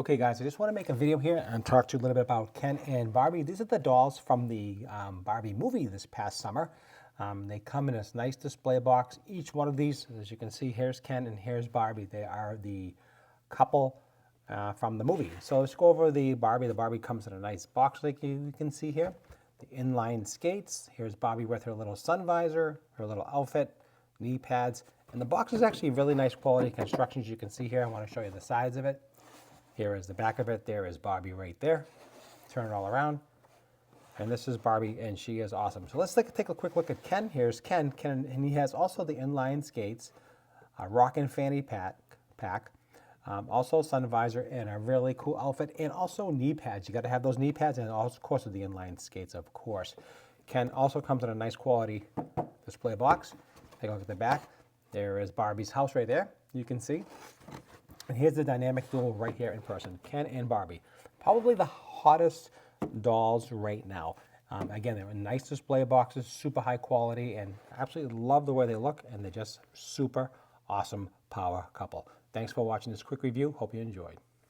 Okay guys, I just want to make a video here and talk to you a little bit about Ken and Barbie. These are the dolls from the Barbie movie this past summer. They come in this nice display box. Each one of these, as you can see, here's Ken and here's Barbie. They are the couple from the movie. So let's go over the Barbie. The Barbie comes in a nice box like you can see here. The inline skates. Here's Barbie with her little sun visor, her little outfit, knee pads. And the box is actually really nice quality construction, as you can see here. I want to show you the sides of it. Here is the back of it. There is Barbie right there. Turn it all around. And this is Barbie, and she is awesome. So let's take a quick look at Ken. Here's Ken, and he has also the inline skates, a rockin' fanny pack, also sun visor, and a really cool outfit, and also knee pads. You got to have those knee pads, and also, of course, the inline skates, of course. Ken also comes in a nice quality display box. Take a look at the back. There is Barbie's house right there. You can see. And here's the dynamic duo right here in person, Ken and Barbie. Probably the hottest dolls right now. Again, they're in nice display boxes, super high quality, and absolutely love the way they look, and they're just super awesome power couple. Thanks for watching this quick review. Hope you enjoyed.